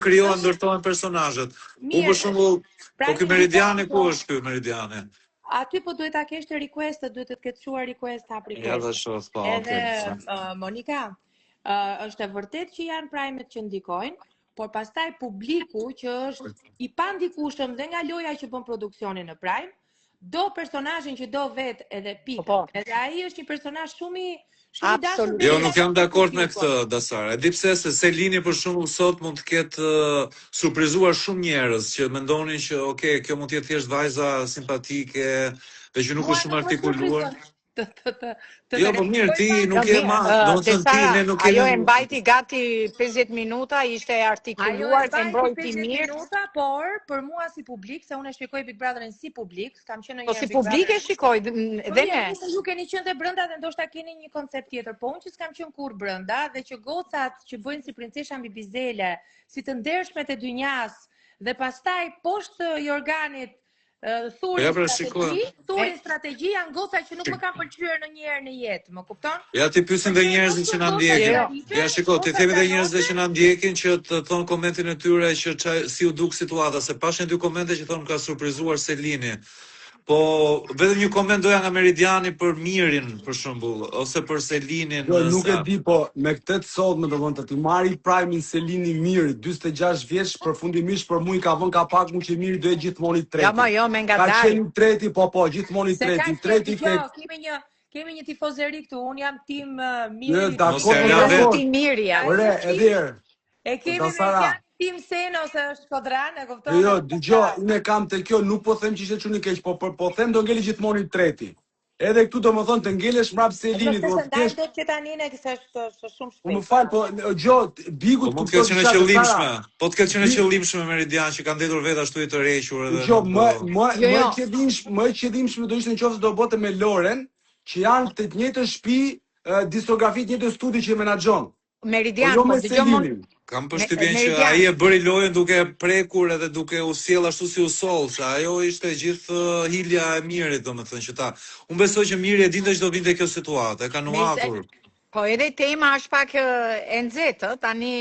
krijohen, ndërtohen personazhet. Unë për shembull, po ky Meridiani ku është ky Meridiani? Aty po duhet ta kesh të request, duhet të ketë çuar request hap request. Ja dhe shoh, po. Edhe Monika, është e vërtet që janë primet që ndikojnë, por pastaj publiku që është i pandikueshëm dhe nga loja që bën produksionin në Prime, do personazhin që do vet edhe pikë. Edhe ai është një personazh shumë i dashur. Jo, nuk jam dakord me këtë, Dasara. E di pse se Selini për shembull sot mund të ketë surprizuar shumë njerëz që mendonin që okay, kjo mund të jetë thjesht vajza simpatike dhe që nuk është shumë artikuluar. Jo, po mirë, ti nuk je ma, domethënë ti ne nuk kemi. Ajo e mbajti gati 50 minuta, ishte artikuluar, e mbrojti mirë. 50 minuta, por për mua si publik, se unë e shikoj Big Brotherin si publik, kam qenë Po si publik e shikoj dhe ne. Ju keni qenë te brenda dhe ndoshta keni një koncept tjetër, po unë që s'kam qenë kur brenda dhe që gocat që bëjnë si princesha mbi bizele, si të ndershme të dynjas dhe pastaj poshtë Jorganit thurin strategji janë goca që nuk më kanë pëlqyer ndonjëherë në jetë, më kupton? Ja ti pyesin dhe njerëzit që na ndjekin. Ja shiko, ti themi dhe njerëzve që na ndjekin që të thon komentin e tyre që si u duk situata, se pashin 2 komente që thonë ka surprizuar Selini. Po vetëm një koment doja nga Meridiani për Mirin, për shembull, ose për Selinin. Jo, nuk e di, po me këtë të sotme do të marri Prime-in Selini Miri, 46 vjeç, përfundimisht për mua i ka vënë kapak mu që Miri do jetë gjithmonë i treti. Ja, jo, me nga Ka qenë i treti, po, gjithmonë i treti. Kemi një tifozeri këtu, unë jam tim Miri. Tim Miri, ja. Ore, edhe e kemi me tim Seno se është Kodran, e kupton? Jo, dëgjoj, unë kam te kjo, nuk po them që ishte çuni keq, po them do ngeli gjithmonë i treti. Edhe këtu do më thonë të ngelesh mbrapa Selinit, do të kesh. Do të tani ne se është shumë shpejt. Po më fal, po Bigut po të ketë qenë qëllimshme. Po të ketë qenë qëllimshme Meridian që ka ndetur vetë ashtu i tërhequr edhe. Jo, më qëllimshme do ishte nëse do bote me Loren, që janë të njëjtën shtëpi, diskografi të njëjtën studi që menaxhon. Meridian, po dëgjoj. Kam përshtypjen që ai e bëri lojën duke prekur edhe duke u sjell ashtu si u soll, se ajo ishte gjithë hilja e Mirit, domethënë që ta. Unë besoj që Miri e dinte që do vinte kjo situatë, e ka nuhatur. Po edhe tema është pak e nxehtë, tani